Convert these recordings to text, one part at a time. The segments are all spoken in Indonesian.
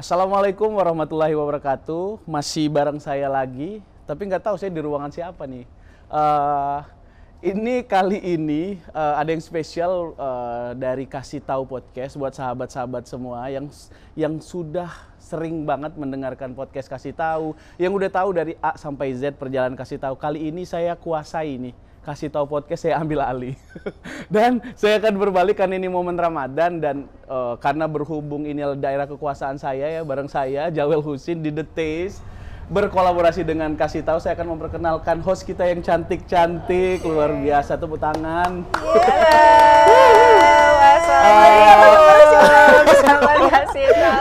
Assalamualaikum warahmatullahi wabarakatuh. Masih bareng saya lagi, tapi nggak tahu saya di ruangan siapa nih. Ini kali ini ada yang spesial dari Kasih Tahu Podcast buat sahabat-sahabat semua yang sudah sering banget mendengarkan podcast Kasih Tahu, yang udah tahu dari A sampai Z perjalanan Kasih Tahu. Kali ini saya kuasai nih. Kasih Tahu Podcast saya ambil alih. Dan saya akan berbalik karena ini momen Ramadan dan karena berhubung ini daerah kekuasaan saya ya, bareng saya Jawel Husin di The Taste berkolaborasi dengan Kasih Tahu, saya akan memperkenalkan host kita yang cantik-cantik, luar biasa, tepuk tangan.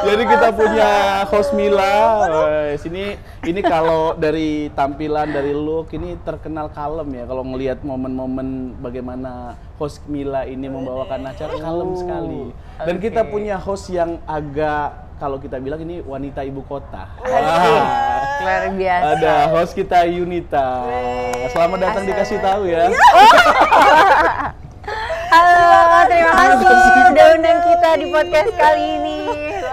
Jadi kita punya host Mila. Ini kalau dari tampilan, dari look ini terkenal kalem ya. Kalau ngelihat momen-momen bagaimana host Mila ini membawakan acara, kalem sekali. Dan kita punya host yang agak, kalau kita bilang ini wanita ibu kota. Luar biasa. Ada host kita Yunita. Selamat datang di Kasih Tahu ya. Halo, terima kasih udah undang kita di podcast kali ini.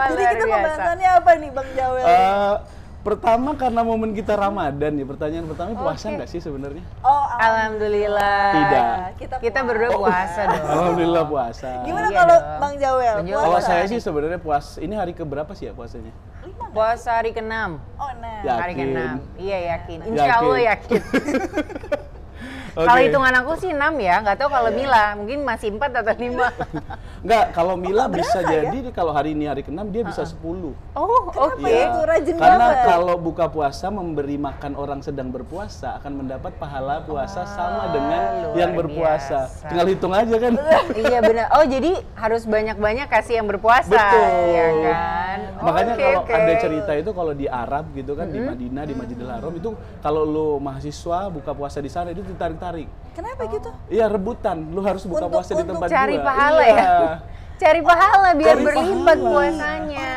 Jadi kita pembahasannya apa nih Bang Jawel? Pertama karena momen kita Ramadan nih, pertanyaan pertama puasa nggak sih sebenarnya? Oh, Alhamdulillah. Tidak. Kita berdua puasa dong. Alhamdulillah puasa. Gimana Iya kalau dong. Bang Jawel? Kalau saya sih sebenarnya ini hari keberapa sih ya puasanya? Puasa hari ke-6. Oh, nah. Ya. Hari Yakin. ke-6. Iya yakin. Insya Allah yakin. Oke. Kalau hitungan aku sih 6 ya, nggak tahu kalau Mila mungkin masih 4 atau 5. Enggak, kalau Mila Kok bisa berasa jadi nih kalau hari ini hari ke-6 dia bisa 10. Oh, oke. Iya. Itu rajin Karena banget. kalau buka puasa memberi makan orang sedang berpuasa akan mendapat pahala puasa sama dengan luar yang berpuasa. biasa. Tinggal hitung aja kan. Iya benar. Oh, jadi harus banyak-banyak kasih yang berpuasa. Betul. Iya kan? Makanya Oke, kalau oke. ada cerita itu kalau di Arab gitu kan, di Madinah, di Masjidil Haram itu kalau lu mahasiswa buka puasa di sana itu ditarik-tarik. Kenapa gitu? Iya, rebutan. Lu harus buka Untuk- puasa di tempat cari gua. pahala Iya. ya? Cari pahala biar Cari berlipat pahala. puasanya.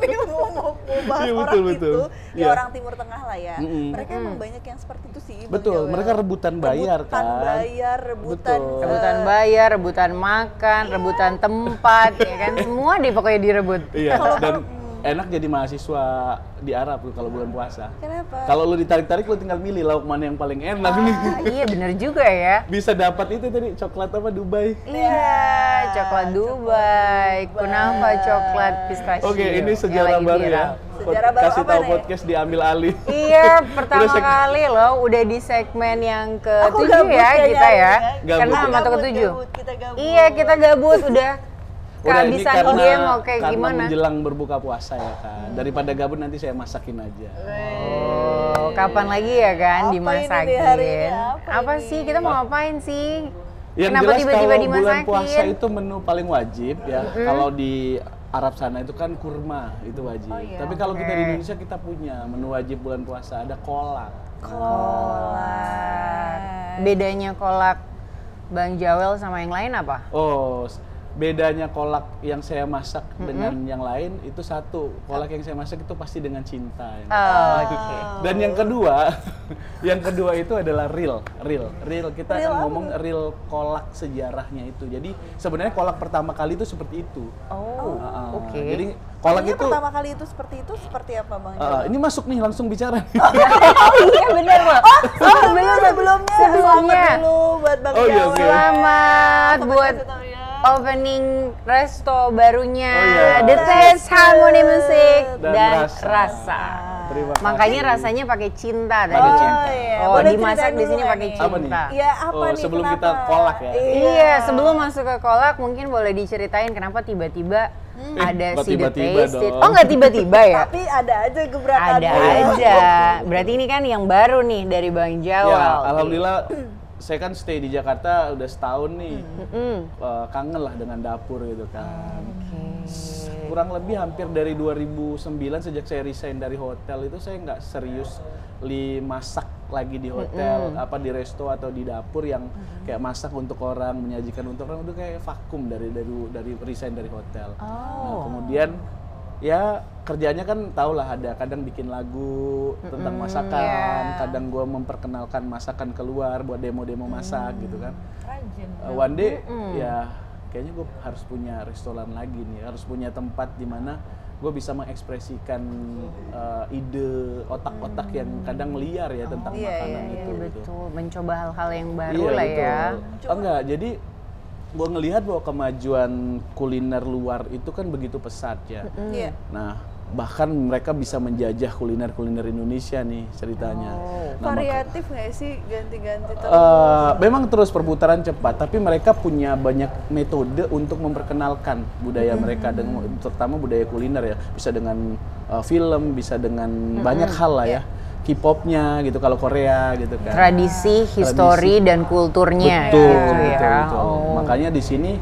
Dia mau bahas Iya, orang betul. itu, ya Iya. orang Timur Tengah lah ya. Mereka emang banyak yang seperti itu sih, Bang Betul, Jawel. mereka rebutan bayar Rebutan kan. bayar, rebutan Betul. Rebutan bayar, rebutan makan, rebutan tempat, ya kan? Semua deh pokoknya direbut. Iya, dan enak jadi mahasiswa di Arab tuh kalau bulan puasa. Kenapa? Kalau lu ditarik-tarik lu tinggal milih lauk mana yang paling enak nih. Iya bener juga ya. Bisa dapat itu tadi coklat apa Dubai. Iya, coklat Dubai, kunafa coklat pistachio. Oke, ini yang sejarah lagi baru ya. viral. Sejarah baru Kasih apa tahu nih? podcast diambil alih. Iya, pertama Udah kali loh udah di segmen yang Aku ke-7 gabut ya kayaknya kita ya. Gabut Karena ya? sama ke-7. Kita gabut. Iya, kita gabut udah Udah ini kehabisan ide mau kayak karena gimana. menjelang berbuka puasa ya kan. Daripada gabut nanti saya masakin aja. Oh, kapan lagi ya kan Apa ini dimasakin? nih hari ini? Apa ini? sih? Kita mau ngapain sih? Yang Kenapa jelas tiba-tiba kalau dimasakin? bulan puasa itu menu paling wajib ya. Kalau di Arab sana itu kan kurma, itu wajib. Oh, iya. Tapi kalau kita di Oke. Indonesia kita punya menu wajib bulan puasa, ada kolak. Kolak. Bedanya kolak Bang Jawel sama yang lain apa? Oh, bedanya kolak yang saya masak dengan yang lain itu satu. Kolak yang saya masak itu pasti dengan cinta. Oh, oke. Dan yang kedua, yang kedua itu adalah real. Kita Real akan apa? ngomong real kolak sejarahnya itu. Jadi sebenarnya kolak pertama kali itu seperti itu. Oh, oke. Jadi kolak Artinya itu pertama kali itu seperti apa Bang Jawel? ini masuk nih langsung bicara. Oh iya benar loh. Oh, belum Sebelumnya sebelumnya. selamat dulu buat Bang Oh, iya, Jawel. oke. Selamat Sobat buat Kasih Tahu ya. opening resto barunya Oh, iya. The Taste Harmony Music Dan dan Rasa. Rasa. Terima kasih. Makanya rasanya pakai cinta tadi. Pakai cinta. iya. Oh, Boleh dimasak ceritain di sini dulu pakai nih? Apa nih? cinta. Iya, apa Oh, nih? sebelum kenapa? kita kolak ya? Iya, sebelum masuk ke kolak mungkin boleh diceritain kenapa tiba-tiba ada kok si The tiba-tiba Taste. dong? Oh, nggak tiba-tiba ya? Tapi ada aja gebrakan. Ada aja. Berarti ini kan yang baru nih dari Bang Jawel. Ya, alhamdulillah saya kan stay di Jakarta udah setahun nih. Kangen lah dengan dapur gitu kan. Kurang lebih hampir dari 2009 sejak saya resign dari hotel itu saya nggak serius masak lagi di hotel, apa di resto atau di dapur yang kayak masak untuk orang, menyajikan untuk orang, itu kayak vakum dari resign dari hotel. Nah, kemudian ya kerjanya kan tau lah, ada kadang bikin lagu tentang masakan, kadang gue memperkenalkan masakan keluar buat demo-demo masak gitu kan. Rajin. One day ya kayaknya gue harus punya restoran lagi nih, harus punya tempat di mana gue bisa mengekspresikan ide otak-otak yang kadang liar ya tentang makanan itu. Betul, mencoba hal-hal yang baru Iya, lah betul. ya. Enggak, jadi gue ngelihat bahwa kemajuan kuliner luar itu kan begitu pesat ya. Iya. Nah, bahkan mereka bisa menjajah kuliner-kuliner Indonesia nih ceritanya. Nah, Variatif nggak sih, ganti-ganti terus? memang terus perputaran cepat, tapi mereka punya banyak metode untuk memperkenalkan budaya mereka, terutama budaya kuliner ya. Bisa dengan film, bisa dengan banyak hal lah ya. K-popnya gitu kalau Korea gitu kan. Tradisi, histori dan kulturnya Betul, gitu ya. betul, betul. Oh. Makanya di sini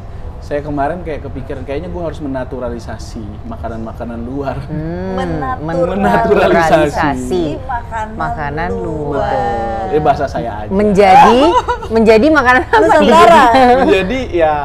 saya kemarin kayak kepikiran kayaknya gue harus menaturalisasi makanan-makanan luar. Menaturalisasi makanan luar. Bahasa saya aja. menjadi makanan apa nih? Nusantara. Jadi ya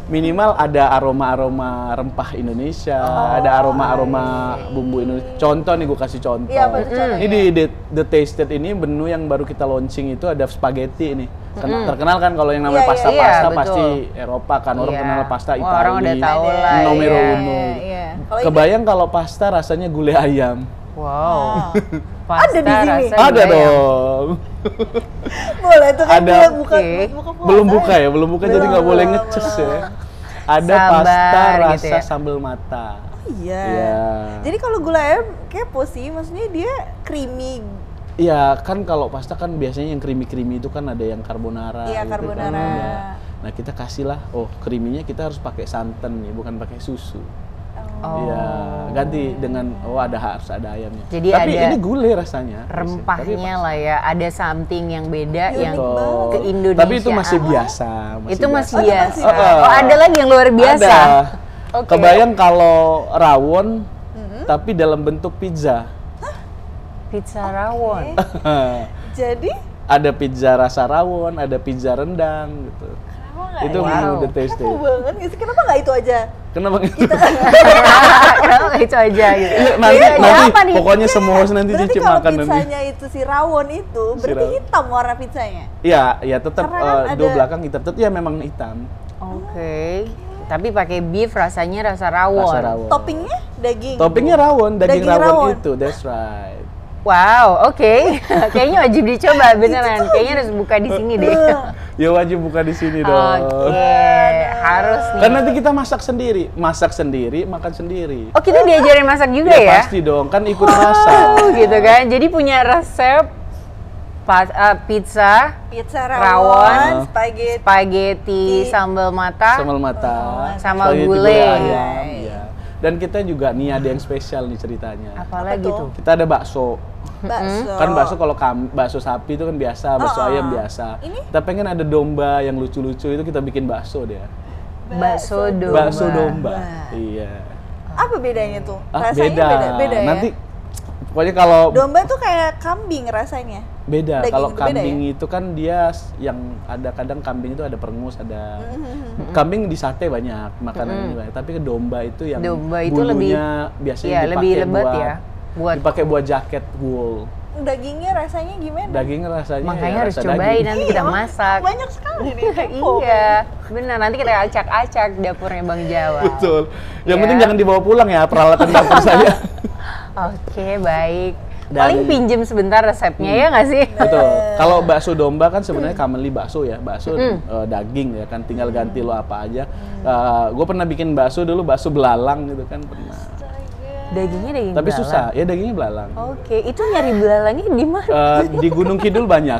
minimal ada aroma-aroma rempah Indonesia, ada aroma-aroma bumbu Indonesia. Contoh nih gue kasih contoh. Iya, apa tuh contohnya? Ini di The Tasted ini menu yang baru kita launching itu ada spaghetti nih. Terkenal kan kalau yang namanya Iya, pasta-pasta iya, pasti betul. Eropa kan, orang Iya. kenal pasta Wah, Italia. orang udah tahu lah, Numero iya. uno. Iya. Kalau ini- Kebayang kalau pasta rasanya gulai ayam. Wow. Ada di sini? rasa Ada gulai ayam. dong. Boleh tuh kan Ada. dia buka Oke. buka puasa. Belum buka ya, belum buka jadi nggak Belum, boleh belum, ngeces belum. ya. Ada Sambar pasta rasa gitu ya? sambal mata. Iya. Iya. Jadi kalau gulai ayam kepo sih, maksudnya dia creamy. Iya, kan kalau pasta kan biasanya yang creamy-creamy itu kan ada yang carbonara. Iya, gitu carbonara. Kan. Nah, kita kasihlah, creamy-nya kita harus pakai santan nih, bukan pakai susu. Oh. Iya, ganti dengan harus ada ayamnya. Jadi tapi ada ini gulai rasanya. Rempahnya lah ya, ada something yang beda Unik yang Betul. ke Indonesia. Tapi itu masih biasa. Itu masih Oh, biasa. masih biasa. Oh, ada lagi yang luar biasa. Ada. Oke. Kebayang kalau rawon, tapi dalam bentuk pizza. Pizza rawon. Jadi Ada pizza rasa rawon, ada pizza rendang gitu. kenapa nggak Itu ya? menu Wow. The Taste. Kepo banget nggak sih? Kenapa nggak itu aja? Kenapa? Kenapa nggak itu aja gitu? Iya, nanti Bedanya apa nih? pokoknya semua harus nanti Berarti cicip kalau makan nanti. pizzanya itu si rawon itu, berarti rawon. hitam warna pizzanya. Iya, ya tetap Karena kan do ada- belakang hitam. Tetap ya memang hitam. Oke. Tapi pakai beef rasanya rasa rawon. Rasa rawon. Toppingnya daging. Toppingnya rawon, daging Daging rawon, rawon. itu. That's right. Wow, oke. Kayaknya wajib dicoba beneran. Kayaknya harus buka di sini deh. Ya wajib buka di sini dong. Oke, harus nih. Kan nanti kita masak sendiri, makan sendiri. Oh, kita diajarin masak juga ya? Pasti dong, kan ikut masak. Oh, gitu kan. Jadi punya resep pizza, Pizza Rawon. rawon, spaghetti. spaghetti, sambal mata. Sambal mata, Sama spaghetti gulai. ayam, ya. Dan kita juga nih ada yang spesial nih ceritanya. Apalagi Apa tuh? Kita ada bakso. Bakso. Kan bakso kalau bakso sapi itu kan biasa, bakso ayam biasa. Ini? Kita pengen ada domba yang lucu-lucu itu kita bikin bakso dia. Bakso domba. Bakso domba. Iya. Apa bedanya tuh? Ah, Rasanya beda. beda ya? Nanti pokoknya kalau Domba tuh kayak kambing rasanya. beda. daging Kalau itu beda kambing ya? itu kan dia yang ada kadang kambing itu ada perengus, ada kambing di sate banyak makanan ini banyak. Tapi ke domba itu yang Domba itu bulunya biasanya iya, dipakai lebih lebat buat, ya. Buat dipakai buat jaket wool. Dagingnya rasanya gimana? Dagingnya rasanya makanya ya harus rasa cobain daging. nanti kita masak. Banyak sekali nih. kepo. Iya, benar. Nanti kita acak-acak dapurnya Bang Jawa. Betul. Yang Iya. penting jangan dibawa pulang ya peralatan dapur saya. Oke, baik. Dan- Paling pinjem sebentar resepnya ya nggak sih? Betul. Kalau bakso domba kan sebenarnya commonly bakso ya, bakso daging ya kan, tinggal ganti lo apa aja. Gue pernah bikin bakso dulu, bakso belalang gitu kan pernah. Dagingnya daging Tapi belalang. susah, ya dagingnya belalang. Oke, itu nyari belalangnya di mana? Di Gunung Kidul banyak.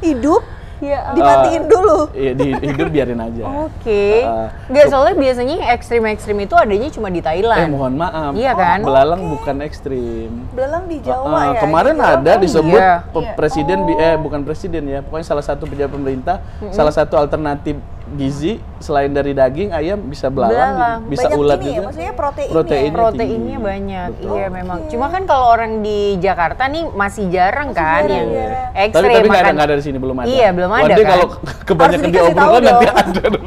Hidup Ya. dimatiin dulu. Iya, hidup biarin aja. Oke. Nggak, soalnya biasanya yang ekstrim-ekstrim itu adanya cuma di Thailand. Mohon maaf. Iya kan? Belalang bukan ekstrim. Belalang di Jawa ya. Kemarin Di Jawa ada kan? disebut Iya. presiden bukan presiden ya, pokoknya salah satu pejabat pemerintah, salah satu alternatif gizi selain dari daging ayam bisa Belalang. belalang, bisa Banyak ulat ini ya, juga. maksudnya proteinnya. Proteinnya Proteinnya tinggi. banyak. Betul. Iya memang. Cuma kan kalau orang di Jakarta nih masih jarang kan jarang, yang iya. ekstrim Tapi nggak makan. ada di sini belum ada. Iya, belum ada Nanti kan? kalau kebanyakan Harus dikasih diobrolkan tahu nanti dong. ada dong.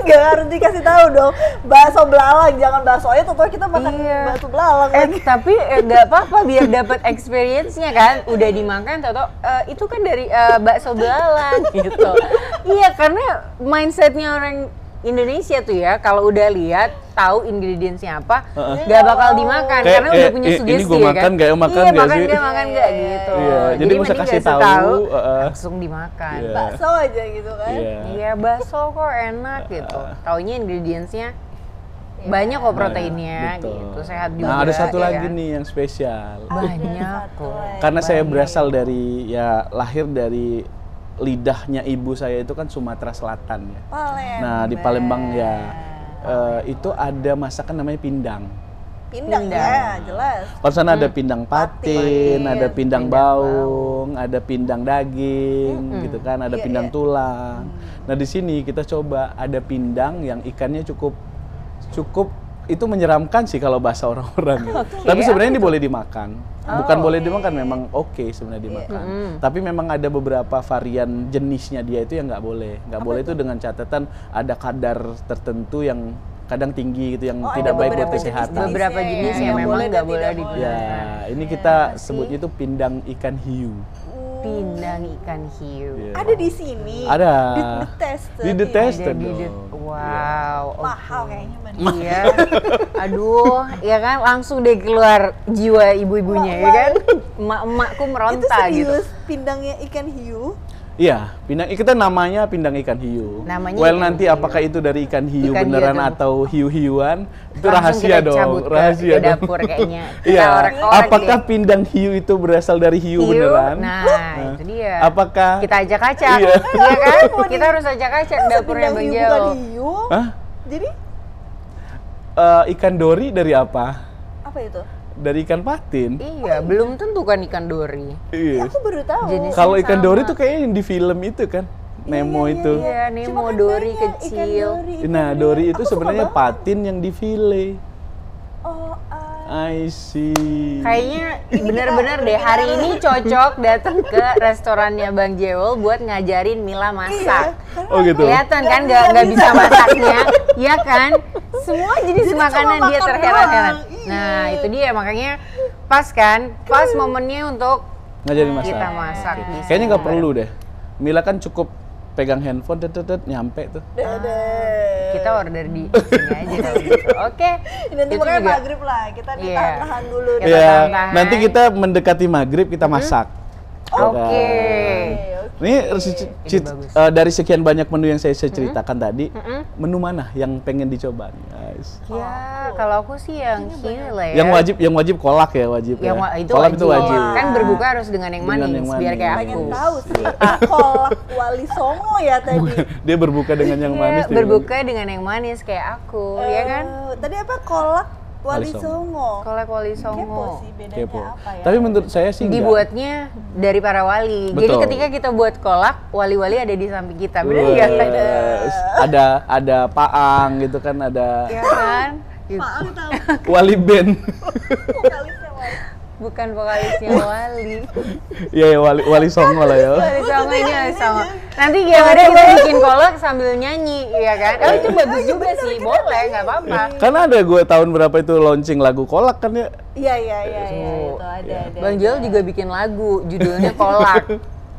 Nggak harus dikasih tahu dong. Bakso belalang, jangan baksonya tuh kita makan Iya. bakso belalang lagi. Tapi nggak apa-apa biar dapat experience-nya kan. Udah dimakan atau itu kan dari bakso belalang gitu. Iya, karena mindsetnya orang Indonesia tuh ya, kalau udah lihat tahu ingredientsnya apa, nggak bakal dimakan Kayak, karena udah punya sugesti ini gue ya makan kan. nggak ya, makan iya, nggak makan sih? nggak, makan nggak gitu. Iya, jadi nggak usah mending kasih nggak tahu, langsung dimakan. Iya. Bakso aja gitu kan. Iya. Iya, bakso kok enak gitu. Taunya ingredientsnya banyak kok proteinnya Betul. gitu, sehat juga. Nah, ada satu ya lagi kan? nih yang spesial. Banyak kok. Karena saya berasal dari, ya lahir dari lidahnya ibu saya itu kan Sumatera Selatan ya. Palembang. Nah, di Palembang ya itu ada masakan namanya pindang. Pindang ya, jelas. Kalau sana ada pindang patin, ada pindang Pindang baung, ada pindang daging, gitu kan, ada Iya, pindang iya. tulang. Nah di sini kita coba ada pindang yang ikannya cukup itu menyeramkan sih kalau bahasa orang-orang. Ya. Tapi sebenarnya ini boleh dimakan, bukan boleh dimakan, memang oke sebenarnya dimakan. Tapi memang ada beberapa varian jenisnya dia itu yang nggak boleh itu dengan catatan ada kadar tertentu yang kadang tinggi gitu yang tidak baik buat kesehatan. Beberapa jenis yang memang nggak boleh digunakan. Ya, ini kita sebutnya itu pindang ikan hiu. Pindang ikan hiu. Iya. Ada di sini. Ada. Di The Taster. Di The Iya. Taster Ada di dong. Wow, oke. Mahal kayaknya Mbak. Iya. Aduh, ya kan langsung deh keluar jiwa ibu-ibunya ya kan. Emak-emakku Itu meronta gitu. serius pindangnya ikan hiu. Iya, pindang kita namanya pindang ikan hiu. Namanya Well, ikan nanti hiu. apakah itu dari ikan hiu Ikan hiu beneran atau atau hiu-hiuan itu Langsung rahasia kita dong, cabut rahasia ke dong. dapur kayaknya. Kita Iya. orek-orek Apakah deh. pindang hiu itu berasal dari hiu, beneran? Nah, itu dia. Apakah Kita acak-acak, Iya. iya kan? Kita harus acak-acak dapurnya Pindang Bang hiu Jao. bukan hiu. Hah? Jadi Ikan dori dari apa? apa itu? Dari ikan patin. Iya, belum tentu kan ikan dori. Iya. Aku baru tahu. Jenis- Kalau ikan sama. dori tuh kayaknya yang di film itu kan, Nemo itu. Iya, Cuma Nemo kan dori banyak ikan kecil. dori. Nah, dori itu Aku suka sebenarnya banget. patin yang di file. Oh, I see. Kayaknya bener-bener deh hari ini cocok datang ke restorannya Bang Jewel buat ngajarin Mila masak. Oh gitu. Kelihatan kan Nggak nggak bisa bisa masaknya, ya kan? Semua jenis Jadi makanan cuma dia makan terheran-heran. doang, iya. Nah itu dia makanya pas kan, pas momennya untuk Ngajarin masak. kita masak. Oke. di Kayaknya nggak sini. perlu deh. Mila kan cukup pegang handphone, nyampe tuh. Dede. Kita order di sini aja kalau gitu. Oke. Nanti Itu pokoknya juga. maghrib lah, kita Iya. ditahan-tahan dulu. Kita Iya. tahan-tahan. Nanti kita mendekati maghrib kita masak. Oke. Ini bagus. dari sekian banyak menu yang saya ceritakan tadi, menu mana yang pengen dicoba nih, guys? Ya, kalau aku sih yang hiu lah ya. Yang wajib kolak ya, wajib ya. Itu Kolak itu wajib. Kan berbuka harus dengan yang Dengan manis, yang biar kayak manis. aku. Pengen tahu sih. Kolak Wali Songo ya tadi. Dia berbuka dengan yang Iya, manis. dia berbuka dengan yang manis kayak aku, ya kan? Tadi apa kolak Wali Wali Songo. Songo? Kolak wali Kepo songo. sih bedanya Kepo. apa ya? Tapi menurut saya sih enggak. Dibuatnya dari para wali. Jadi Betul. ketika kita buat kolak, wali-wali ada di samping kita. Bener nggak? Wes, ada paang gitu kan, ada Ya kan? Gitu. Maaf tahu wali band. vokalisnya Wali. Bukan vokalisnya wali. Iya ya, wali songo lah ya. Wali songonya wali songo. Nanti gimana kita bikin kolak sambil nyanyi, ya kan? Oh itu bagus juga sih, boleh, nggak apa-apa. Karena ada gue tahun berapa itu launching lagu kolak kan ya. Iya itu ada. Bang Joel juga bikin lagu, judulnya Kolak,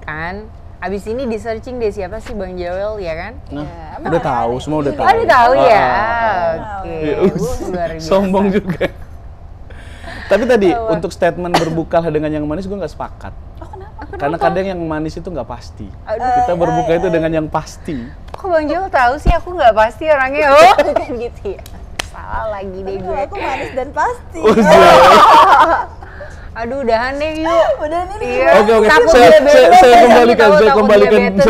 kan? Abis ini di searching deh siapa sih Bang Joel, ya kan? Nah, udah tahu, semua udah tahu. Oh, udah tahu ya? Ah. Oke, Ya, luar biasa. sombong juga. Tapi tadi untuk statement berbuka dengan yang manis gue nggak sepakat. Oh kenapa? Karena kadang yang manis itu nggak pasti. Aduh. Kita berbuka itu dengan yang pasti. Kok Bang Joel tahu sih aku nggak pasti orangnya? Oh, kan gitu ya. Salah lagi deh Tapi gue. kalau aku manis dan pasti. Aduh, udahan deh yuk. Udah nih. Iya. Oke, Takut saya diabetes, kembalikan, tahu, saya takut kembalikan, diabetes.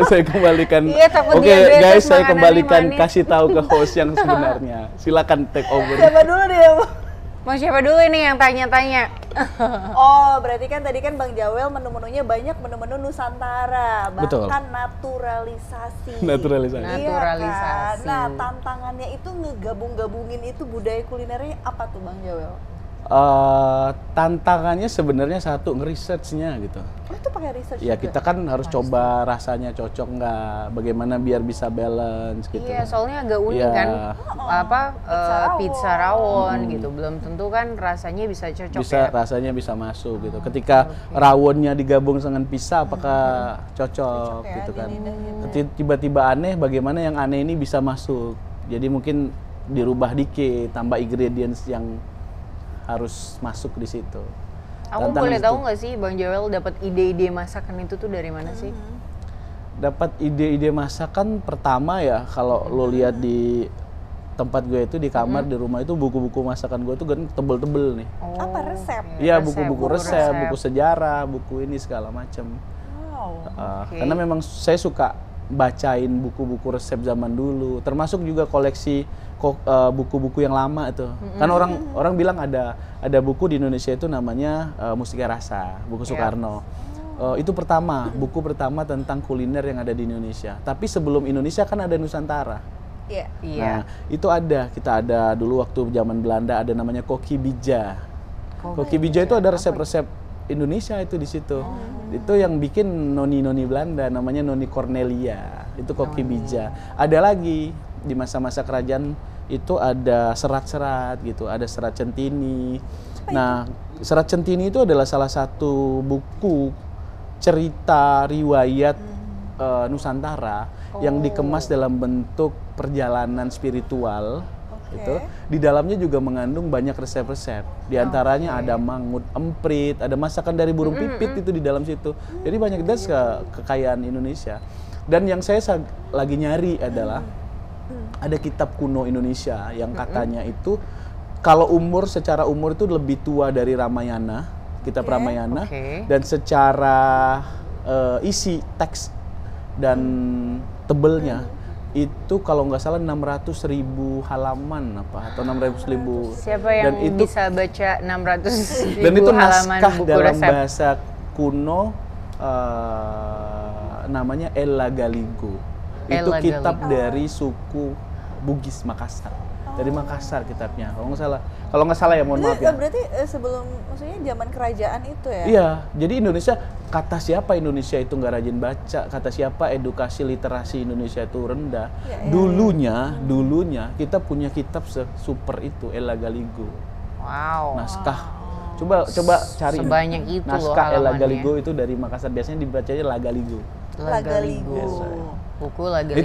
saya kembalikan. Iya, takut Oke diabetes, guys, saya makanannya kembalikan manis. kasih tahu ke host yang sebenarnya. Silakan take over. Siapa dulu deh? Mau siapa dulu ini yang tanya-tanya? Oh, berarti kan tadi kan Bang Jawel menu-menunya banyak menu-menu Nusantara, bahkan Betul. naturalisasi. Naturalisasi. Iya Naturalisasi. kan? Nah, tantangannya itu ngegabung-gabungin itu budaya kulinernya apa tuh Bang Jawel? Tantangannya sebenarnya satu, nge-research-nya gitu. Oh, itu pakai research Ya juga? kita kan harus coba rasanya cocok nggak, bagaimana biar bisa balance gitu. Iya, soalnya agak unik Iya. kan, pizza rawon Hmm. gitu. Belum tentu kan rasanya bisa cocok Bisa ya. rasanya bisa masuk gitu. Ketika rawonnya digabung dengan pizza, apakah cocok ya, gitu kan? gini dan gitu. Nanti tiba-tiba aneh, bagaimana yang aneh ini bisa masuk? Jadi mungkin dirubah dikit, tambah ingredients yang harus masuk di situ. Aku Tantangan boleh itu. tahu nggak sih Bang Joel dapat ide-ide masakan itu tuh dari mana sih? Dapat ide-ide masakan pertama ya, kalau lo lihat di tempat gue itu di kamar di rumah itu buku-buku masakan gue tuh kan tebel-tebel nih. Apa resep? Iya, buku-buku resep, buku sejarah, buku ini segala macam. Wow. Karena memang saya suka bacain buku-buku resep zaman dulu, termasuk juga koleksi buku-buku yang lama itu. Kan orang bilang ada buku di Indonesia itu namanya Mustika Rasa, buku Soekarno. Itu buku pertama tentang kuliner yang ada di Indonesia. Tapi sebelum Indonesia kan ada Nusantara. Iya. Iya. Nah, itu kita ada dulu waktu zaman Belanda ada namanya Koki Bija. Koki Bija itu ada resep-resep Indonesia itu di situ. Itu yang bikin noni-noni Belanda namanya Noni Cornelia. Itu Koki Bija. Ada lagi di masa-masa kerajaan itu ada serat-serat gitu, ada serat Centini. Nah, serat Centini itu adalah salah satu buku cerita riwayat Nusantara yang dikemas dalam bentuk perjalanan spiritual. Itu di dalamnya juga mengandung banyak resep-resep. Di antaranya ada mangut emprit, ada masakan dari burung pipit itu di dalam situ. Jadi banyak kekayaan Indonesia. Dan yang saya lagi nyari adalah ada kitab kuno Indonesia yang katanya itu kalau secara umur itu lebih tua dari Ramayana, kitab Ramayana, dan secara isi teks dan tebelnya itu kalau nggak salah 600.000 halaman atau 600.000. Siapa yang bisa baca 600.000 dan itu halaman naskah buku dalam resep? bahasa kuno namanya Ella Galigo. Itu Ella kitab Galigo. dari suku Bugis Makassar. Dari Makassar kitabnya. Kalau nggak salah ya, mohon maaf ya. Berarti sebelum, maksudnya zaman kerajaan itu ya? Iya, jadi Indonesia, kata siapa Indonesia itu nggak rajin baca, kata siapa edukasi literasi Indonesia itu rendah. Dulunya kita punya kitab super itu, Ella Galigo. Wow. Naskah. Coba cari. Sebanyak itu loh naskah Ella halamannya. Galigo itu dari Makassar, biasanya dibacanya La Galigo. Lagaligo. Buku Lagaligo.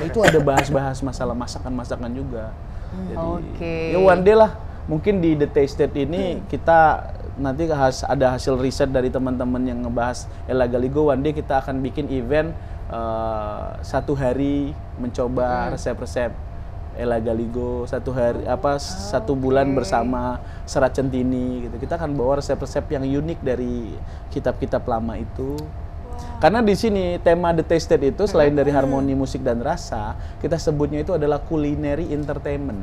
Itu ada bahas-bahas masalah masakan-masakan juga. Jadi, Oke. ya one day lah, mungkin di The Tasted ini kita nanti ada hasil riset dari teman-teman yang ngebahas Ella Galigo. One day kita akan bikin event 1 hari mencoba resep-resep Ella Galigo, 1 hari 1 bulan bersama Serat Centini gitu. Kita akan bawa resep-resep yang unik dari kitab-kitab lama itu. Karena di sini tema The Tasted itu selain dari harmoni musik dan rasa, kita sebutnya itu adalah culinary entertainment.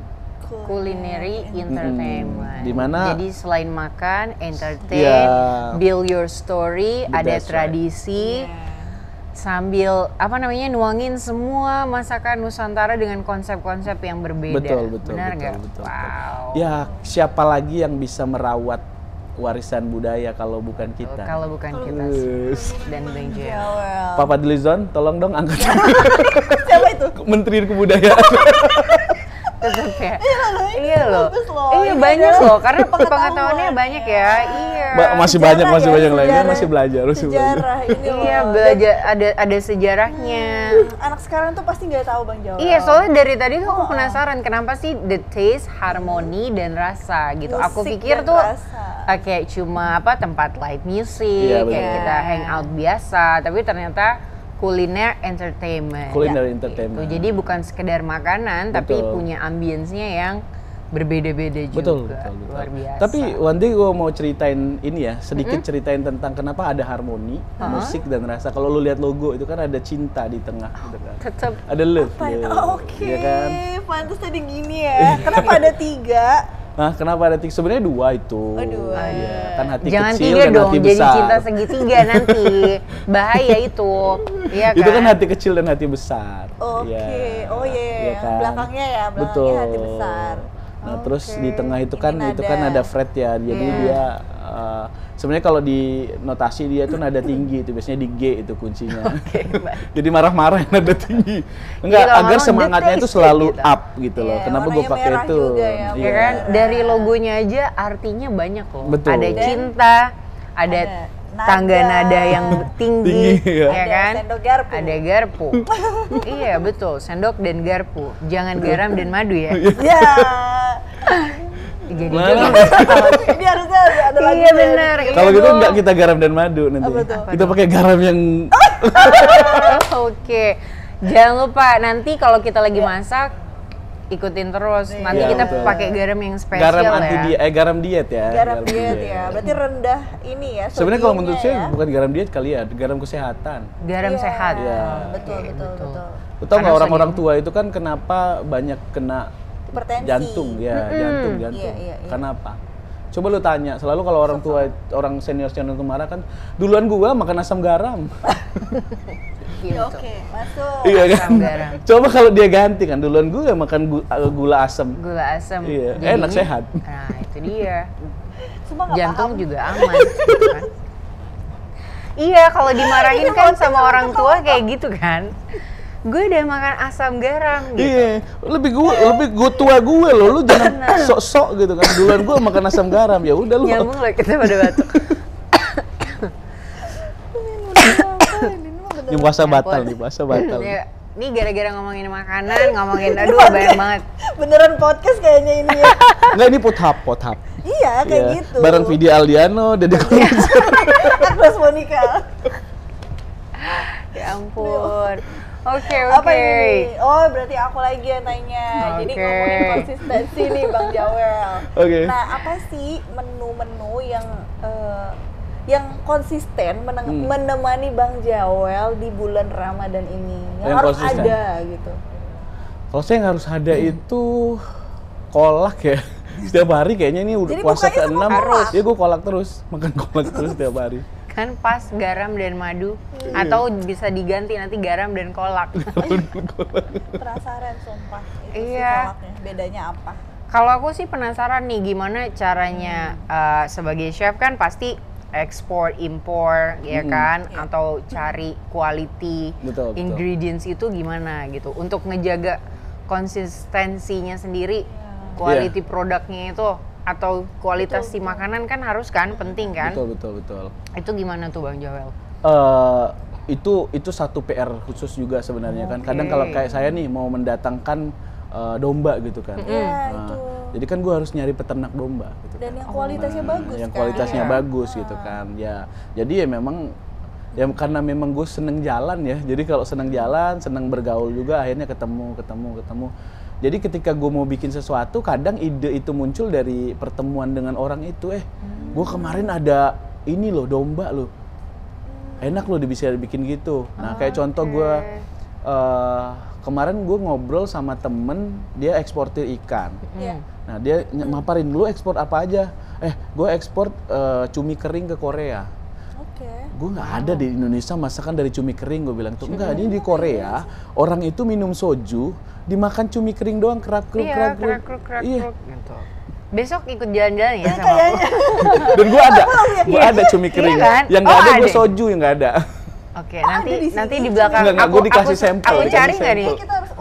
Culinary entertainment. Dimana- Jadi selain makan, entertain, build your story, ada best, tradisi, sambil nuangin semua masakan Nusantara dengan konsep-konsep yang berbeda. Betul. Benar nggak? Betul. Wow. Ya, siapa lagi yang bisa merawat warisan budaya kalau bukan kita? Kalau bukan kita dan Bang Joel. Joel. Papa Delizon, tolong dong angkat. Siapa itu? Menteri Kebudayaan. Tetap ya. Iya loh. bagus loh. Iya Ini banyak adalah loh karena pengetahuan pengetahuannya banyak ya. Iya. Masih Sejarah banyak ya, lainnya, sejarah. masih belajar. Sejarah ini loh. Iya belajar ada sejarahnya. Anak sekarang tuh pasti nggak tahu Bang Joel. Iya, soalnya dari tadi tuh aku penasaran kenapa sih the taste, harmoni dan rasa gitu. Aku Musik pikir dan tuh rasa. kayak cuma tempat live music, Iya, kayak betul. kita hangout biasa, tapi ternyata kuliner entertainment. Culinary Gitu. entertainment. Jadi bukan sekedar makanan, tapi Betul. punya ambience-nya yang berbeda-beda juga. Betul. Luar biasa. Tapi one day gue mau ceritain ini ya, sedikit ceritain tentang kenapa ada harmoni, musik dan rasa. Kalau lu lihat logo itu kan ada cinta di tengah gitu kan. tetap Ada love. Oke, Iya kan? pantas tadi gini ya. Kenapa ada 3? Nah, kenapa ada 3? Sebenarnya 2 itu. Oh, 2. Iya, kan hati jangan kecil 3 dan dong, hati jadi besar. cinta segitiga nanti. Bahaya itu. Iya kan? Itu kan hati kecil dan hati besar. Oke. Iya. Oh iya. Iya kan? Belakangnya ya, belakangnya Betul. hati besar. Nah, terus Oke. di tengah itu kan Ini ada fret ya. Jadi Iya. dia sebenarnya kalau di notasi dia itu nada tinggi itu biasanya di G itu kuncinya. Oke, baik. Jadi marah-marah nada tinggi. Enggak, kalau agar ngomong semangatnya itu detik selalu gitu. up gitu loh. Iya, Kenapa gue warnanya pakai merah itu? juga ya, Iya. Ya kan dari logonya aja artinya banyak loh. Betul. Ada cinta, ada nada. tangga nada yang tinggi, Tinggi, ya. ya Ada kan? sendok garpu. Ada garpu. Iya betul, sendok dan garpu. Jangan garam dan madu ya. Ya. Jadi Mana? Ini harusnya ada lagi. Iya benar. iya Kalau gitu dong. enggak kita garam dan madu nanti. Apa tuh? Kita pakai garam yang Oke. Jangan lupa nanti kalau kita lagi masak ikutin terus. Nanti Iya, kita betul. pakai garam yang spesial garam ya. anti diet, garam diet ya. Garam diet ya. Berarti rendah ini ya. Sebenarnya kalau menurut sodiumnya saya bukan garam diet kali ya, garam kesehatan. Garam Iya, sehat. Iya. Betul, Oke, betul, betul. Lu tau nggak Karena orang-orang sodium. tua itu kan kenapa banyak kena Hipertensi. jantung ya, jantung. Iya, iya, iya. Kenapa? Coba lu tanya, selalu kalau orang tua, orang senior itu marah kan, duluan gua makan asam garam. Iya, betul. Oke, masuk. Iya kan? Asam garam. Coba kalau dia ganti kan, duluan gua makan gula asam. Gula asam. Iya, Jadinya- enak, sehat. Nah, itu dia. Semua nggak Jantung paham. juga aman. gitu kan. Iya, kalau dimarahin kan sama orang tua kayak gitu kan. Gue udah makan asam garam gitu. Iya, lebih gua tua gue loh, lu jangan sok-sok gitu kan. Duluan gua makan asam garam, ya udah lu. Nyambung lah kita pada batuk. Ini puasa batal nih, puasa batal. Ya, ini gara-gara ngomongin makanan, ngomongin aduh banyak banget. Beneran podcast kayaknya ini ya. Enggak, ini pothap. Iya, kayak Iya, gitu. bareng Vidi Aldiano, Deddy Corbuzier. Agnes Monica. Ya ampun. Oke, Apa oke. ini? Oh, berarti aku lagi yang tanya. Jadi Oke. ngomongin konsistensi nih Bang Jawel. Oke. Nah, apa sih menu-menu yang konsisten menemani Bang Jawel di bulan Ramadan ini? Yang Yang harus konsisten. ada gitu. Kalau saya yang harus ada itu kolak ya. Setiap hari kayaknya ini udah Jadi puasa bukanya sama ke-6. kolak? Ya gue kolak terus, makan kolak terus setiap hari. Kan pas garam dan madu atau bisa diganti nanti garam dan kolak. Penasaran sumpah. Itu sih Iya. kolaknya. Bedanya apa? Kalau aku sih penasaran nih gimana caranya sebagai chef kan pasti ekspor impor ya kan atau cari quality Betul, betul. ingredients itu gimana gitu untuk ngejaga konsistensinya sendiri quality produknya itu atau kualitas si makanan kan harus kan penting kan Betul. itu gimana tuh Bang Joel? Itu satu PR khusus juga sebenarnya kan. Kadang Oke. kalau kayak saya nih mau mendatangkan domba gitu kan. Iya, Nah, itu. jadi kan gue harus nyari peternak domba gitu. Dan yang kualitasnya bagus Yang kan? kualitasnya Iya. bagus gitu kan. Ya, jadi ya memang ya karena memang gue seneng jalan ya. Jadi kalau seneng jalan, seneng bergaul juga akhirnya ketemu. Jadi ketika gue mau bikin sesuatu, kadang ide itu muncul dari pertemuan dengan orang itu. Gue kemarin ada ini loh, domba loh. Enak loh bisa bikin gitu. Nah kayak contoh gue kemarin gue ngobrol sama temen, dia eksportir ikan. Iya. Nah dia maparin, lu ekspor apa aja? Gue ekspor cumi kering ke Korea. Oke. Gue nggak ada di Indonesia masakan dari cumi kering, gue bilang tuh enggak, ini di Korea orang itu minum soju, dimakan cumi kering doang, kerak Iya, keruk. kerak Iya. gitu. Besok ikut jalan-jalan ya sama aku. Dan gue ada cumi kering. kan? Yang nggak Oh, ada gue ada. soju yang nggak ada. Oke, ada di nanti sini. di belakang Enggak, gue dikasih sampel. Aku dikasih cari nggak nih? sampel. Kita harus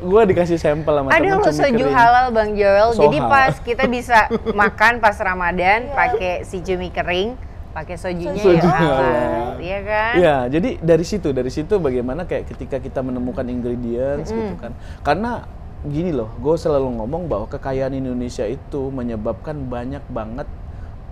Gue dikasih sampel sama Ada temen loh cumi soju kering. halal Bang Joel. Jadi Sohal. pas kita bisa makan pas Ramadan pakai si cumi kering, pakai sojunya Soju yang halal. halal. Iya kan? Iya, jadi dari situ bagaimana kayak ketika kita menemukan ingredients gitu kan. Karena gini loh, gue selalu ngomong bahwa kekayaan Indonesia itu menyebabkan banyak banget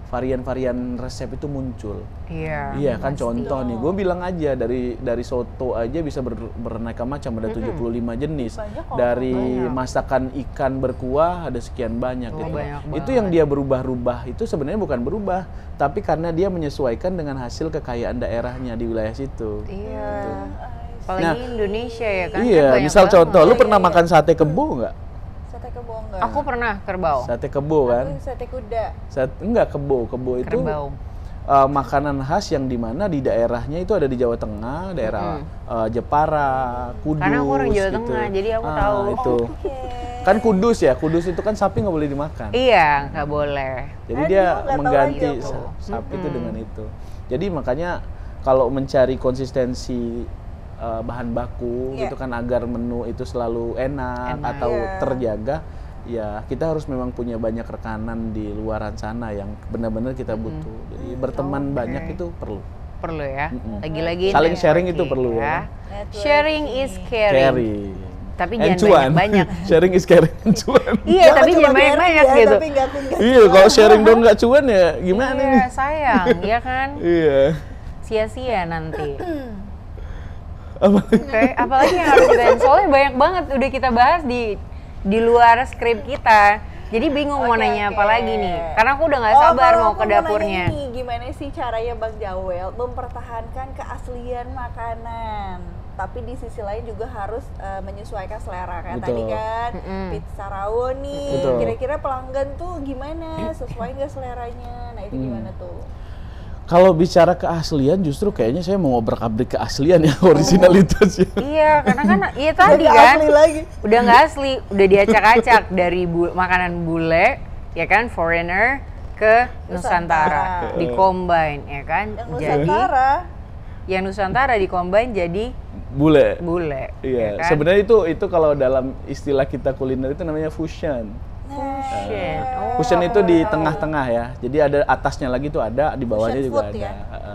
varian-varian resep itu muncul. Iya. Iya kan, pasti. contoh nih, gue bilang aja dari soto aja bisa beraneka macam, ada 75 jenis. Banyak kok, Dari banyak. masakan ikan berkuah ada sekian banyak gitu. banyak Itu yang dia berubah-ubah itu sebenarnya bukan berubah, tapi karena dia menyesuaikan dengan hasil kekayaan daerahnya di wilayah situ. Iya. Apalagi Nah, Indonesia ya kan? Iya, Kan banyak misal banget. contoh, lu pernah makan sate kebo nggak? sate kebo enggak? Aku pernah kerbau. Sate kebo kan? Aku sate kuda. Enggak, kebo itu Kerbau. makanan khas yang dimana di daerahnya itu ada di Jawa Tengah, daerah Jepara, Kudus. Karena aku orang Jawa gitu. Tengah, jadi aku tahu. Itu. Oke. Kan Kudus ya, Kudus itu kan sapi nggak boleh dimakan. Iya, nggak boleh. Jadi Aduh, dia nggak tahu mengganti aja aku. sapi itu dengan itu. Jadi makanya kalau mencari konsistensi bahan baku Iya. gitu kan agar menu itu selalu enak atau Iya. terjaga, ya kita harus memang punya banyak rekanan di luaran sana yang benar-benar kita butuh. Jadi berteman banyak itu perlu. Perlu ya. Lagi-lagi Saling sharing itu networking perlu ya. Networking. Sharing is caring. Carry. Tapi And jangan cuan. banyak-banyak. Sharing is caring and cuan. Iya, tapi cuma jangan banyak-banyak carry ya, gitu. Tapi nggak Iya, kalau sharing dong nggak cuan ya gimana Iya, nih? sayang, ya kan? Iya. Sia-sia nanti. Apa? Oke, apalagi yang harus kita soalnya banyak banget udah kita bahas di luar skrip kita. Jadi bingung mau Oke, nanya oke. apa lagi nih. Karena aku udah nggak sabar kalau mau aku ke nanya dapurnya. nih, gimana sih caranya Bang Jawel mempertahankan keaslian makanan? Tapi di sisi lain juga harus menyesuaikan selera. Kayak tadi Betul. kan pizza rawon nih, Betul. kira-kira pelanggan tuh gimana? Sesuai nggak seleranya? Nah itu gimana tuh? Kalau bicara keaslian justru kayaknya saya mau ngobrak-abrik keaslian ya, originalitas ya. Iya, karena kan iya tadi Nggak kan. asli lagi. Udah nggak asli, udah diacak-acak dari makanan bule, ya kan, foreigner ke Nusantara, Nusantara. di-combine, ya kan. Yang Jadi Nusantara. yang Nusantara di-combine jadi Bule. bule. Iya, ya kan? sebenarnya itu kalau dalam istilah kita kuliner itu namanya fusion. Fusion. Fusion itu di tengah-tengah ya. Jadi ada atasnya lagi tuh ada, di bawahnya Fusion juga food ada. ya?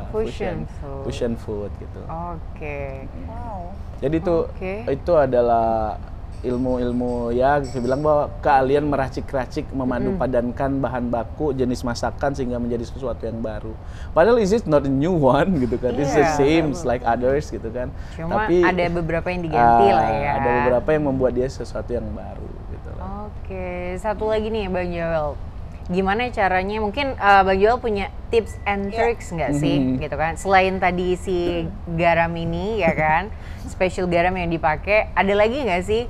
Fusion food. Fusion food gitu. Oke. Wow. Jadi Oke. itu adalah ilmu-ilmu ya, saya bilang bahwa keahlian meracik-racik, memadu padankan bahan baku, jenis masakan sehingga menjadi sesuatu yang baru. Padahal is it not a new one gitu kan, it's the Iya. same like others gitu kan. Cuma Tapi ada beberapa yang diganti lah ya. ada beberapa yang membuat dia sesuatu yang baru gitu lah. Oke, satu lagi nih Bang Joel. Gimana caranya, mungkin Bang Joel punya tips and tricks nggak sih, gitu kan? Selain tadi si garam ini, ya kan, special garam yang dipakai, ada lagi nggak sih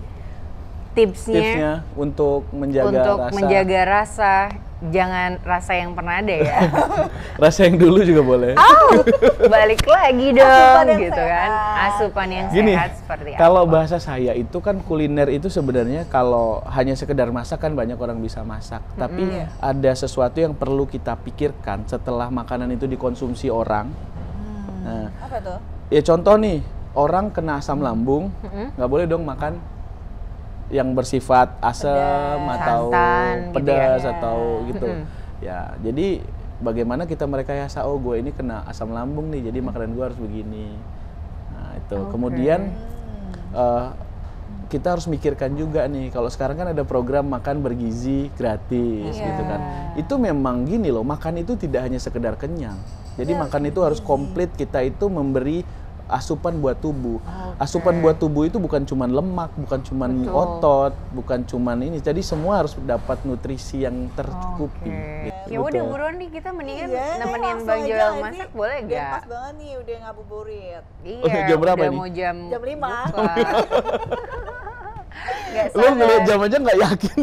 tipsnya untuk menjaga untuk rasa. menjaga rasa? Jangan rasa yang pernah ada ya. Rasa yang dulu juga boleh. Oh, balik lagi dong, Asupan yang gitu kan? sehat. Asupan yang Gini, sehat seperti kalau apa? bahasa saya itu kan kuliner itu sebenarnya kalau hanya sekedar masak kan banyak orang bisa masak. Tapi ada sesuatu yang perlu kita pikirkan setelah makanan itu dikonsumsi orang. Nah, Apa tuh? ya contoh nih, orang kena asam lambung, nggak boleh dong makan yang bersifat asam atau Santan gitu pedas ya. atau gitu. Ya, jadi bagaimana kita merekayasa, oh gue ini kena asam lambung nih, jadi makanan gue harus begini. Nah itu. Kemudian kita harus mikirkan juga nih, kalau sekarang kan ada program makan bergizi gratis gitu kan. Itu memang gini loh, makan itu tidak hanya sekedar kenyang. Jadi makan itu harus komplit, kita itu memberi asupan buat tubuh. Asupan buat tubuh itu bukan cuman lemak, bukan cuman otot, bukan cuman ini. Jadi semua harus dapat nutrisi yang tercukupi. Gitu. Ya udah Betul. buruan nih, kita mendingan Iya, nemenin langsung Bang aja Joel nggak masak, sih? boleh Biar gak? pas banget nih udah ngabuburit. Iya, Jam berapa udah ini? mau jam Jam 5. buka. Nggak Lo ngeliat sabar. jam aja nggak yakin.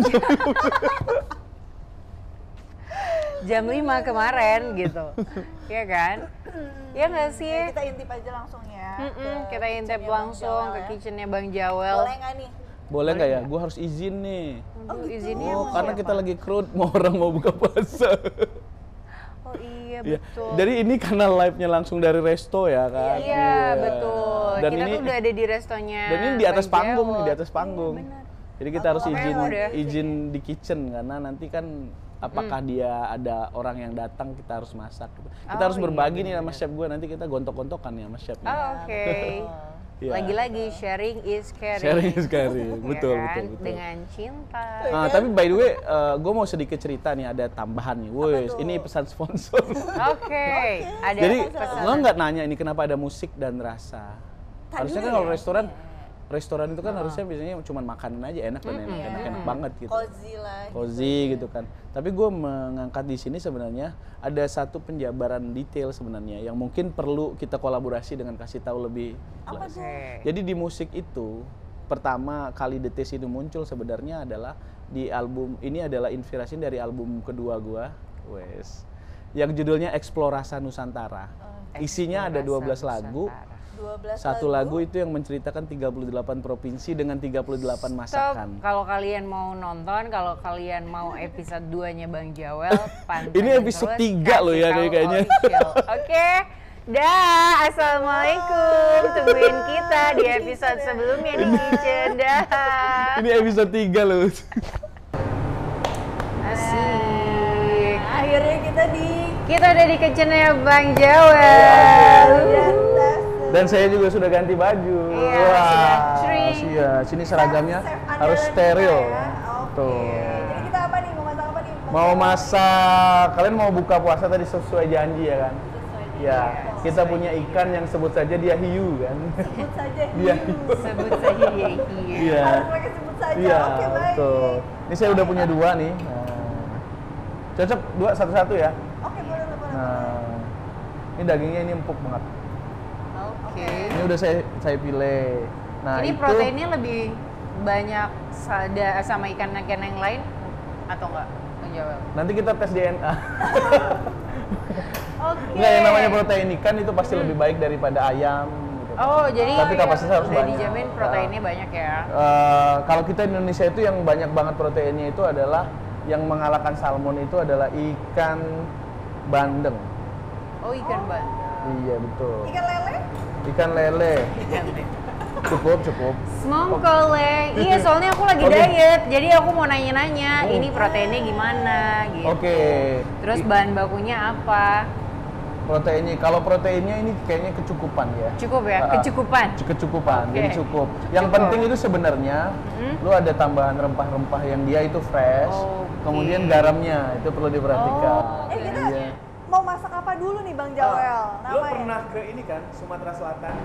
Jam 5 kemarin gitu. Iya kan? Iya nggak sih? Kita intip aja langsung ya. Kita intip kitchennya Bang langsung Joel ke ya. kitchennya Bang Joel. Boleh nggak nih? Boleh nggak ya? Gue harus izin nih. Aduh, izinnya Oh, sama karena siapa? kita lagi crowd, mau orang mau buka puasa. Oh iya Ya, betul. jadi ini karena live-nya langsung dari resto ya kan? Iya betul. Dan Kita ini tuh udah ada di restonya. dan ini di atas Bang panggung Joel. nih, di atas panggung. Jadi kita harus makanya udah. izin di kitchen karena nanti kan apakah dia ada orang yang datang kita harus masak. Gitu. Kita Oh, harus iya, berbagi nih sama chef gue, nanti kita gontok-gontokan ya sama chefnya. Oh, oke. Iya. Lagi-lagi sharing is caring. Sharing is caring, Ya betul, kan? betul, betul. Dengan cinta. Nah, tapi by the way, gue mau sedikit cerita nih, ada tambahan nih. Wes, ini pesan sponsor. Oke. Ada Jadi pesan. lo nggak nanya ini kenapa ada musik dan rasa. Harusnya kan kalau restoran itu kan harusnya biasanya cuma makanan aja enak dan enak banget gitu. Cozy lah. Cozy gitu kan. Tapi gue mengangkat di sini sebenarnya ada satu penjabaran detail sebenarnya yang mungkin perlu kita kolaborasi dengan kasih tahu lebih. Oke. Jadi di musik itu pertama kali The Taste itu muncul sebenarnya adalah di album ini, adalah inspirasi dari album kedua gua, wes, yang judulnya Eksplorasa Nusantara. Isinya ada 12 lagu. Satu lagu itu yang menceritakan 38 provinsi dengan 38 masakan. Kalau kalian mau nonton, kalau kalian mau episode 2-nya Bang Jawel, pantengin Ini episode 3 loh ya kayaknya. Oke. Dah, assalamualaikum. Tungguin kita di episode sebelumnya nih, Cendah. Ini episode 3 loh. Asik. Akhirnya Kita udah di kitchen-nya Bang Jawel. Dan saya juga sudah ganti baju. Iya, Wah, sudah trim. iya. Sini seragamnya harus steril. Tuh. Jadi kita apa nih? Mau masak apa nih? Mau masak, kalian mau buka puasa tadi sesuai janji ya kan? Ya, kita punya ikan yang sebut saja dia hiu kan? Sebut saja Dia hiu. Sebut saja dia hiu. Iya. Harus pakai sebut saja. Iya, Oke, baik. betul. Ini saya udah punya 2 nih. Cocok 2 satu-satu ya. Oke, boleh. Nah, ini dagingnya ini empuk banget. Oke. Ini udah saya pilih. Nah, Ini itu proteinnya lebih banyak sama ikan-ikan yang lain atau enggak? Bang Jawel. nanti kita tes DNA. Oke. Nggak, yang namanya protein ikan itu pasti lebih baik daripada ayam. Gitu. Oh, jadi Tapi kapasitasnya harus udah banyak. dijamin proteinnya banyak ya. Kalau kita di Indonesia itu yang banyak banget proteinnya itu adalah yang mengalahkan salmon itu adalah ikan bandeng. Oh, ikan bandeng. Iya betul. Ikan lele? Ikan lele. Cukup. Semongkole. Iya, soalnya aku lagi Oke. diet. Jadi aku mau nanya-nanya, ini proteinnya gimana gitu. Oke. Terus bahan bakunya apa? Proteinnya, kalau proteinnya ini kayaknya kecukupan ya. Cukup ya? Ah, Kecukupan. Kecukupan, Oke. jadi cukup. Yang Cukup. penting itu sebenarnya, lu ada tambahan rempah-rempah yang dia itu fresh. Oke. Kemudian garamnya itu perlu diperhatikan. Oh, Kita Iya. mau masak apa dulu nih Bang Jawel? Lo pernah ke ini kan, Sumatera Selatan?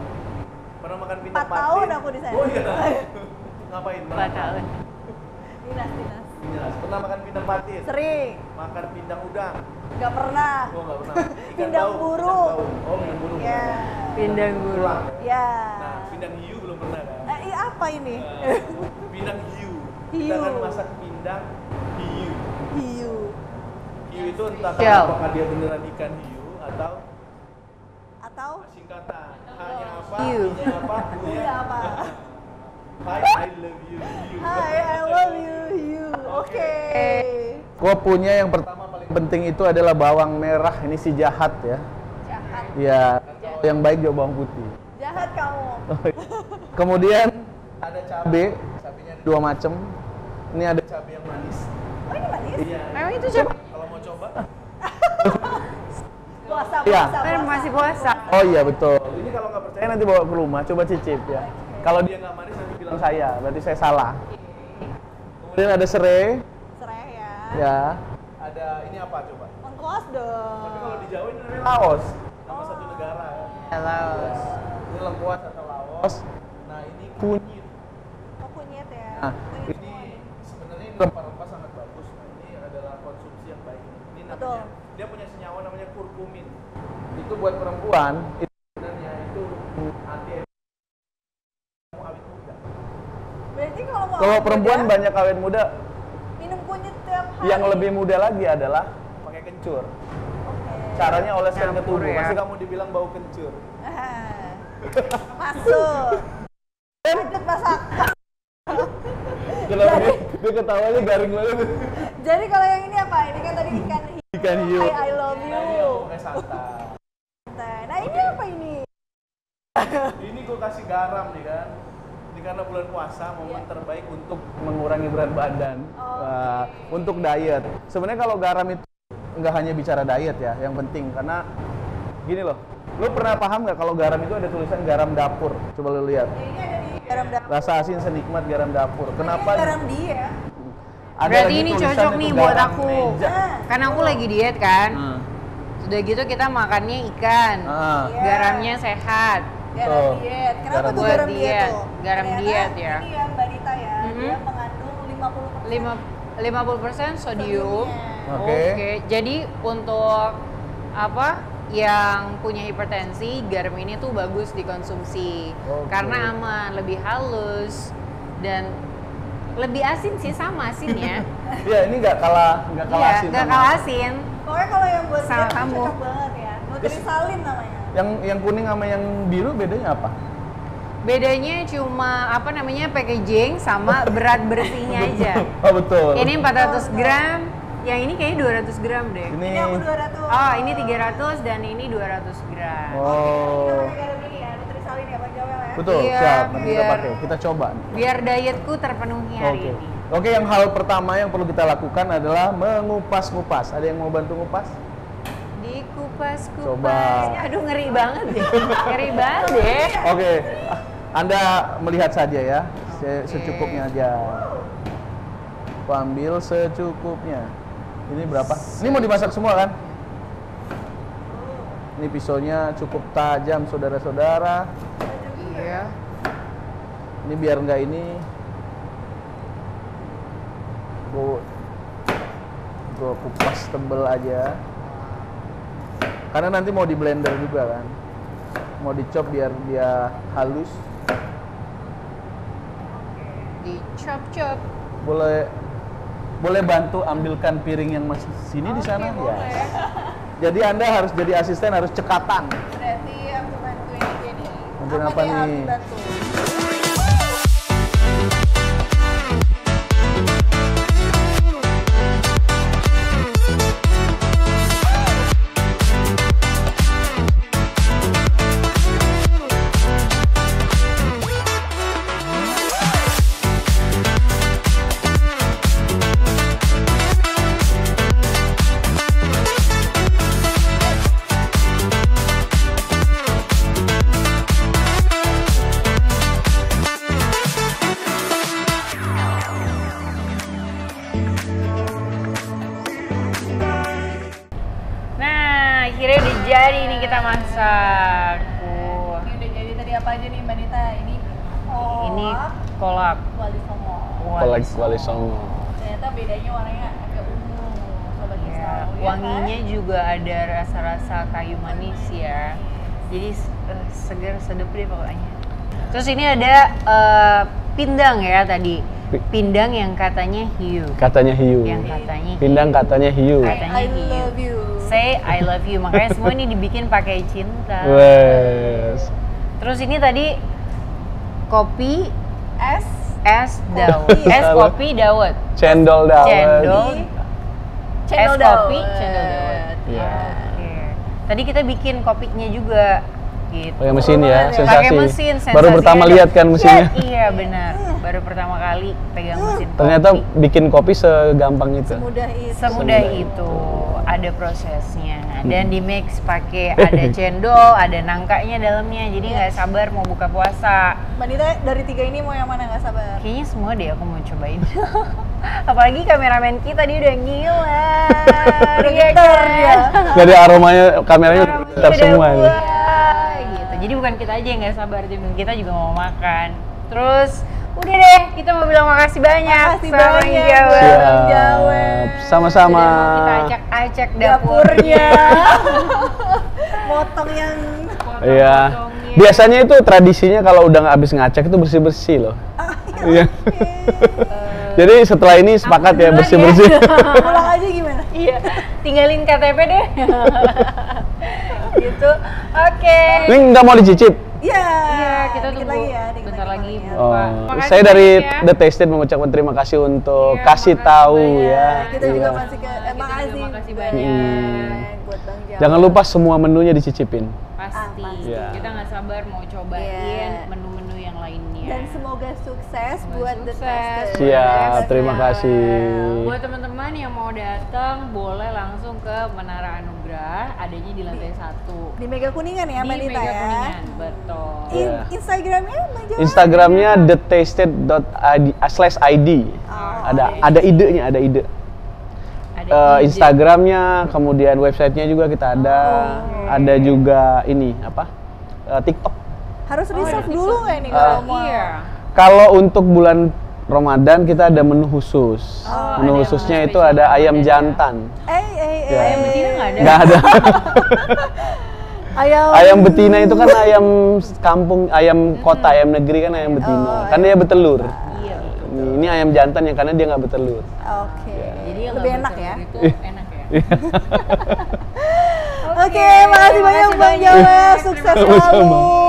Pernah makan pindang 4 tahun aku di sana. Oh iya. Ngapain? 4 tahun. Dinas. Dinas. Pernah makan pindang patin? Sering. Makan pindang udang? Nggak pernah. Oh nggak pernah. Pindang bau, burung. pindang bau. Oh pindang burung. Ya. Pindang burung. Tulang. Ya. Nah, pindang hiu belum pernah kan? Apa ini? Pindang hiu. Hiu. Kita akan masak pindang hiu. Hiu. Hiu itu entah Shell. apakah dia beneran ikan hiu atau Atau singkatan. Hanya apa? Hiu. Hinya apa? Hiu apa? Hi, I love you, hiu. Hai, I love you, hiu. Oke. Gua punya yang pertama paling penting itu adalah bawang merah. Ini si jahat ya. Jahat. Iya. Yang baik juga bawang putih. Jahat kamu. Kemudian ada cabe. Cabenya ada 2 macam. Ini ada cabe yang manis. Oh, ini manis? Iya. Memang itu siapa? Kalau mau coba. Puasa, Iya. puasa. Masih puasa. Oh iya betul. Ini kalau nggak percaya nanti bawa ke rumah, coba cicip ya. Kalau dia nggak manis nanti bilang saya, berarti saya salah. Kemudian ada serai, Serai ya. ya. Ada ini apa coba? Lengkuas dong. Tapi kalau di Jawa ini namanya Laos, nama satu negara. Halo. Ini lengkuas atau Laos. Nah ini kunyit. Oh, kunyit ya. Nah Kunyit ini semua nih. sebenarnya rempah-rempah sangat bagus. Nah, ini adalah konsumsi yang baik. Ini Betul. namanya, dia punya senyawa namanya kurkumin. Itu buat perempuan. Itu sebenarnya itu anti awet muda. Berarti kalau mau Kalau awet perempuan muda, banyak awet muda, minum kunyit tiap hari. yang lebih muda lagi adalah pakai kencur. Oke. Caranya oleskan ke Campur tubuh. ya. Pasti kamu dibilang bau kencur. Ah. Masuk. Lanjut masak. Kenapa dia ketawanya garing banget. Jadi kalau yang ini apa? Ini kan tadi ikan hiu. Ikan hiu. I love Nah, you. ini aku pakai santan. Nah, ini apa ini? Ini gue kasih garam nih kan. Ini karena bulan puasa, momen terbaik untuk mengurangi berat badan. Wah, untuk diet. Sebenarnya kalau garam itu nggak hanya bicara diet ya, yang penting karena gini loh. Lu pernah paham nggak kalau garam itu ada tulisan garam dapur? Coba lu lihat. Ya, ini ada di garam dapur. Rasa asin senikmat garam dapur. Kenapa? Ini garam dia. Ada Berarti lagi ini tulisan cocok itu nih buat garam aku. meja. Karena aku lagi diet kan. Hmm. Sudah gitu kita makannya ikan. Ah. Iya. Garamnya sehat. Garam Tuh. diet. Kenapa Garam tuh buat garam diet diet. tuh? Garam Ternyata diet ya. Ini ya Mbak Dita ya, Mhm. dia mengandung 50%. 50% sodium. Oke. Oke. Jadi untuk apa? Yang punya hipertensi, garam ini tuh bagus dikonsumsi. Oke. Karena aman, lebih halus dan lebih asin sih, sama asinnya. Iya, ini nggak kalah Iya, asin nggak sama- kalah asin. Pokoknya kalau yang buat Sama diet tuh kamu. cocok banget ya. Nutrisalin namanya. Yang kuning sama yang biru bedanya apa? Bedanya cuma apa namanya packaging sama berat bersihnya aja. Oh betul. Ini 400 gram, yang ini kayaknya 200 gram deh. Ini. Ini aku 200. Oh, ini 300 dan ini 200 gram. Oh. Kita pakai garam ini ya, Nutrisalin ya Bang Joel ya. Betul, Iya, siap. Nanti kita biar- pakai. Kita coba. Biar dietku terpenuhi hari Oke. ini. Oke, yang hal pertama yang perlu kita lakukan adalah mengupas-ngupas. Ada yang mau bantu ngupas? Dikupas-kupas. Coba. Aduh, ngeri banget deh. Ngeri banget deh. Oke, Anda melihat saja ya, secukupnya aja. Aku ambil secukupnya. Ini berapa? Ini mau dimasak semua kan? Ini pisaunya cukup tajam, saudara-saudara. Iya. Ini biar nggak ini. Gue kupas tebel aja. Karena nanti mau di blender juga kan. Mau dicop biar dia halus. Dicop-cop. Boleh bantu ambilkan piring yang masih sini di sana ya. Boleh. Jadi Anda harus jadi asisten, harus cekatan. Berarti aku bantuin aja nih. Bantuin apa nih? nih? Aldi bantu. Nah, akhirnya udah jadi nih kita masak. Ini udah jadi tadi apa aja nih Mbak Nita? Ini kolak. Wali Songo. Wali Songo. Ternyata bedanya warnanya agak ungu. Sobat Ya, Install, ya wanginya juga ada rasa-rasa kayu manis ya. Jadi segar sedap deh pokoknya. Terus ini ada pindang ya tadi. Pindang yang katanya hiu. Katanya hiu. Yang katanya hiu. Pindang katanya hiu. Katanya I hiu. love you. Say I love you. Makanya semua ini dibikin pakai cinta. Wes. Terus ini tadi kopi Es dawet. Kopi. Es kopi dawet. Cendol dawet. Cendol. Cendol Es kopi, dawet. cendol dawet. Iya. Oke. Tadi kita bikin kopinya juga gitu. Pakai mesin ya, sensasi. Pakai mesin, Baru sensasinya pertama ada. lihat kan mesinnya. Iya benar. Baru pertama kali pegang mesin kopi. Ternyata bikin kopi segampang itu. Semudah itu. Semudah itu. Ada prosesnya dan di mix pakai ada cendol, ada nangkanya dalamnya. Jadi nggak sabar mau buka puasa. Mbak Nita dari 3 ini mau yang mana nggak sabar? Kayaknya semua deh aku mau cobain. Apalagi kameramen kita dia udah gila. Udah Iya getar kan? dia. Jadi aromanya kameranya getar Udah semua nih. buah, gitu. Jadi bukan kita aja yang nggak sabar, tim kita juga mau makan. Terus udah deh, kita mau bilang makasih banyak Makasih sama Bang banyak, Jawa. Bang Siap. Jawa. Sama-sama. Sudah mau kita acak-acak Dapurnya. Motong yang Iya. Biasanya itu tradisinya kalau udah nggak habis ngacak itu bersih-bersih loh. Iya. Jadi setelah ini sepakat ya duluan bersih-bersih. pulang aja gimana? Iya, tinggalin KTP deh. Gitu. Oke. Ini nggak mau dicicip? Iya. Iya, kita dikit tunggu lagi ya, dikit bentar lagi. makannya. Oh, Makasih saya dari banyak ya. The Tasted mengucapkan terima kasih untuk Iya, kasih makasih tahu banyak. ya. Kita juga Iya. masih ke Kita juga makasih makasih banyak banyak. buat Bang Jawa. Jangan lupa semua menunya dicicipin. Pasti. pasti. Iya. Kita nggak sabar mau cobain Iya. menu-menu yang lainnya. Dan semoga sukses Semoga buat The sukses. Tasted. Siap, Yes, terima Bang. kasih. Buat teman-teman yang mau datang, boleh langsung ke Menara Anugerah, adanya di lantai 1. Di Mega Kuningan ya, Di Mbak Nita Mega ya. Kuningan, betul. Iya. Instagramnya Bang Jawa. Instagramnya thetasted.id/id. Ada idenya, ada ide. Ada ide. Instagramnya, kemudian websitenya juga kita ada juga ini apa TikTok. Harus reserve ada dulu TikTok. nggak nih kalau mau? Iya. Kalau untuk bulan Ramadan kita ada menu khusus. Oh, Menu ada khususnya menu itu spesial ada ayam Ramadan ya. jantan. Ya. Ayam betina nggak ada? Nggak ada. Ayam. Ayam betina itu kan ayam kampung, ayam kota, ayam negeri kan ayam betina. Kan dia bertelur. Iya. Ini ayam jantan yang karena dia nggak bertelur. Oke. Jadi yang Lebih nggak enak ya. bertelur itu enak ya. Oke, makasih banyak Bang Joel, sukses selalu.